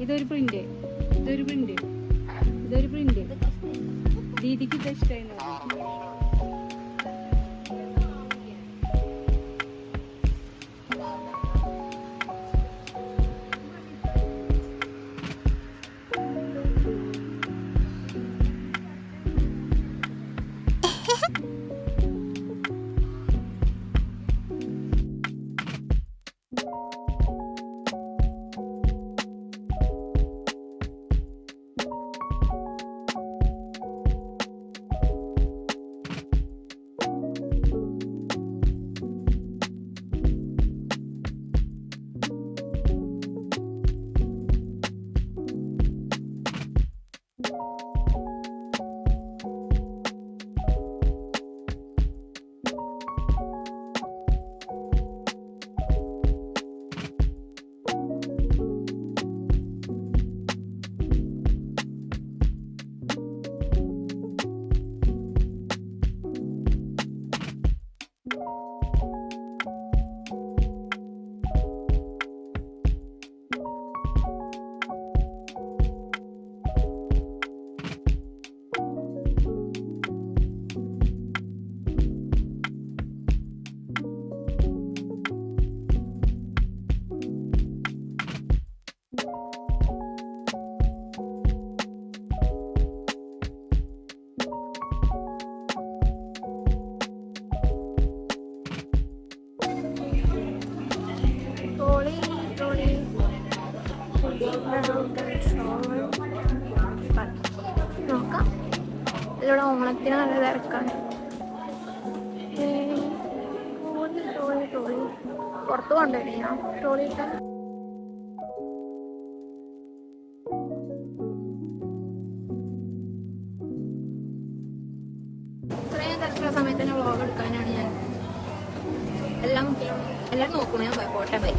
ഇതൊരു പ്രിന്റ്, ഇതൊരു പ്രിന്റ്, ഇതൊരു പ്രിന്റ്. ദീദിക്ക് ഇത് ഇഷ്ടമായിരുന്നു. നോക്കാം. ഇതിലൂടെ ഓണത്തിന് നല്ല തിരക്കാണ്. ട്രോളി പുറത്ത് കൊണ്ടുവരും ഞാൻ ട്രോളിയിട്ട്. ഇത്രയും തിരക്കുള്ള സമയത്ത് തന്നെ വ്ളോഗ് എടുക്കാനാണ് ഞാൻ എല്ലാം നോക്കണം. ഞാൻ പോട്ടെ ബൈ.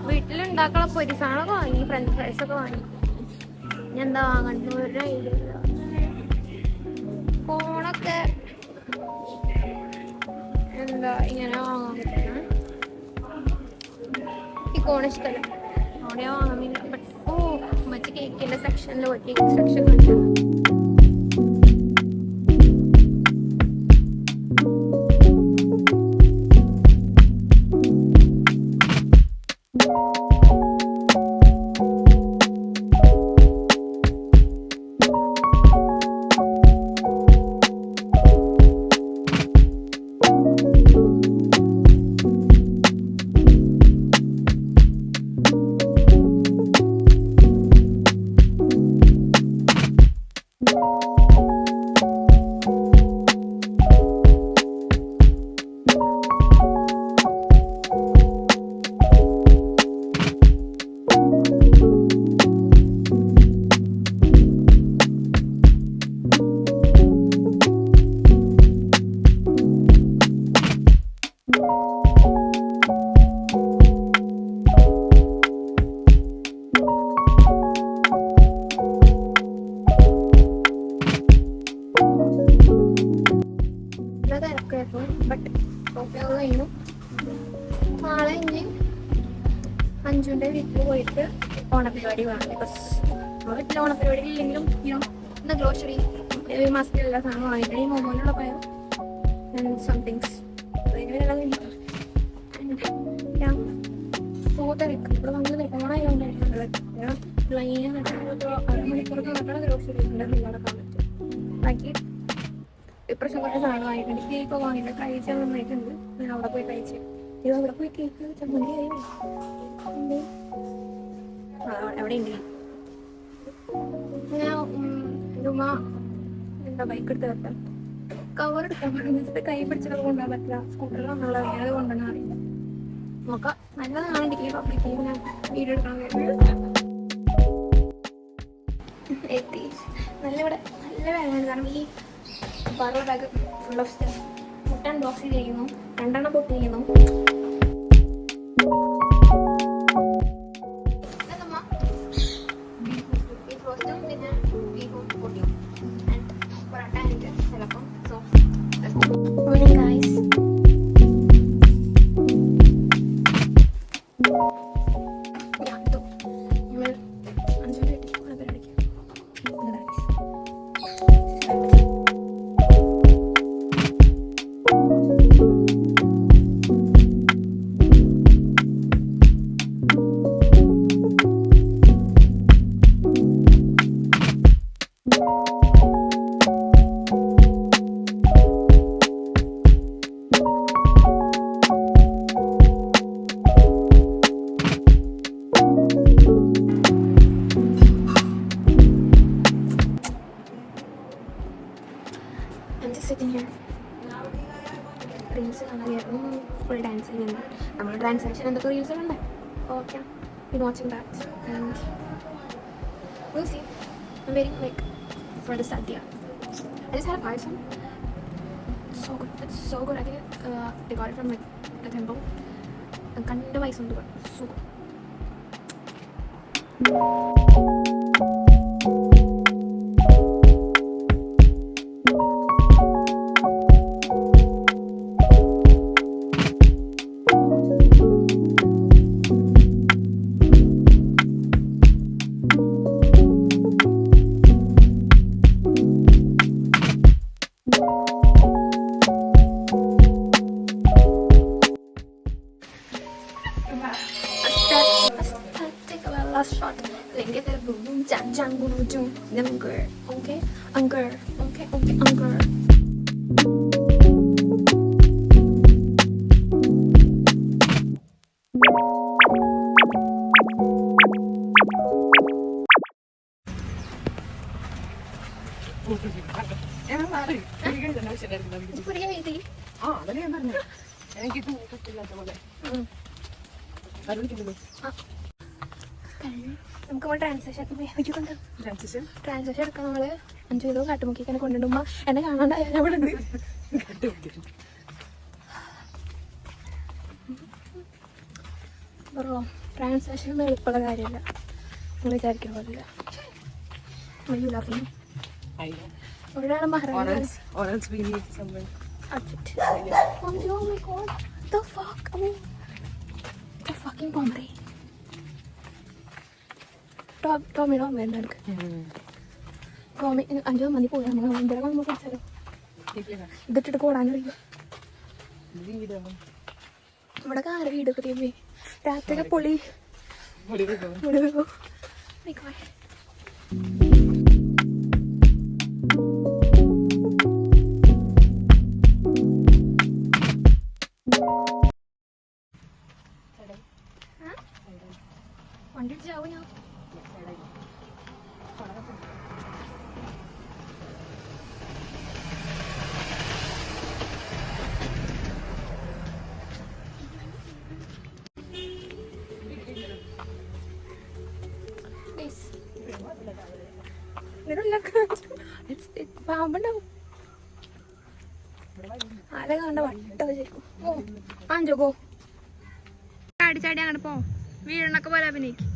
വീട്ടിലുണ്ടാക്കാനുള്ള പൊരിസാണൊക്കെ വാങ്ങി, ഫ്രഞ്ച് ഫ്രൈസ് ഒക്കെ വാങ്ങി. ഞാൻ എന്താ വാങ്ങണ്ട ഒരു ഐഡിയ ഇല്ല. ഫോണൊക്കെ എന്താ ഇങ്ങനെ വാങ്ങാൻ പറ്റുന്ന ഈ ഫോൺ ഇഷ്ടമല്ല. ഫോണേ വാങ്ങുന്നില്ല. ബട്ട് മറ്റേ കേക്കിന്റെ സെക്ഷനിൽ പോയി കേക്ക് സെക്ഷൻ കണ്ടു. ബട്ട് കഴിഞ്ഞു. നാളെ ഇനി അഞ്ചുൻ്റെ വീട്ടിൽ പോയിട്ട് ഓണപരിപാടി വേണം. ബിക്കോസ് വീട്ടിൽ ഓണപരിപാടി ഇല്ലെങ്കിലും ഇന്ന് ഗ്രോസറി ഈ മാസത്തിൽ എല്ലാ സാധനവും വാങ്ങിയിട്ട് ഈ മൊബൈലുള്ള പയം സംതിങ്സ് അതിനെല്ലാം തിരക്ക് ഇവിടെ വന്ന് ഓണായതുകൊണ്ടായിരിക്കും അരമണിക്കൂറൊക്കെ നടക്കുന്ന ഗ്രോസറി ഉണ്ടെന്നില്ലാതെ പറ്റും. ബാക്കി ഇപ്രാവശ്യം കുറേ സാധനം വാങ്ങിയിട്ടുണ്ട്. കേക്ക് വാങ്ങിയിട്ട് കഴിച്ചാൽ നന്നായിട്ടുണ്ട്. ഞാൻ അവിടെ പോയി കഴിച്ചു. ഇത് അവിടെ പോയി കേക്ക് ചമ്മന്തി അവിടെ ഉണ്ട്. ഞാൻ ഉമ്മ എന്താ ബൈക്ക് എടുത്ത് വെക്കാം. കവർ എടുക്കാൻ പറ്റുന്ന കൈ പിടിച്ചത് കൊണ്ടുപോകാൻ പറ്റില്ല. സ്കൂട്ടറിൽ വന്നുള്ള അത് കൊണ്ടുവന്നാൽ അറിയില്ല. നോക്കാം. നല്ലതാണ് പബ്ലിക് ഞാൻ വീഡിയോ എടുക്കണം. എത്തി നല്ല ഇവിടെ നല്ല വേദനയാണ്. കാരണം ഈ പറ ബാഗ് ഫുൾ ഓഫ് സ്റ്റഫ് മുട്ടൻ അൺബോക്സ് ചെയ്തിരിക്കുന്നു. 2 എണ്ണം പൊട്ടിയിരിക്കുന്നു. Morning guys. I'm just sitting here. Reels കാണാനായിരുന്നു. ഫുൾ ഡാൻസ് ചെയ്യുന്നുണ്ട്. നമ്മൾ ട്രാൻസാക്ഷൻ എന്തൊക്കെ റീൽസ് കണ്ടേ. Okay be watching that and we'll see. I'm waiting like for the sadhya. I just had a payasam. It's so good. It's so good. I think they got it from like the temple. Kanda paisam undu. So good. Last shot. Lenge tere boom boom jang jang boom boom. Anger. Okay. Anger. Okay. Okay. Anger. നമുക്ക് transaction എടുക്കാൻ നമ്മള് 5 kilo കാട്ടുമുക്കിക്കാനെ കൊണ്ടുപോകുമ്പോ എന്നെ കാണാണ്ടായ അവിടെ ഉണ്ട്. Transaction ഒന്നും എളുപ്പമുള്ള കാര്യമല്ല, നിങ്ങൾ വിചാരിക്കുന്ന പോലില്ല. ഒരാളെ ടോമിയുടെ അമ്മ ഉണ്ട് എനിക്ക്. ടോമി 5 മണി പോയി നമ്മൾ പഠിച്ചാലോ. ഇതിട്ടിട്ട് കൂടാനറിയില്ല. നമ്മുടെ കാറ് വീടൊക്കെ തീമ്പി രാത്രി പൊളി വണ്ടി ചാവും ഞാൻ. പാമ്പുണ്ടാവും. ആരെ കണ്ട വട്ടത് ശരിക്കും. ഓ ആഞ്ചോക്കോ ചാടി ചാടി അങ്ങോട്ട് പോ. വീഴണൊക്കെ പോലെ അഭിനയിക്കും.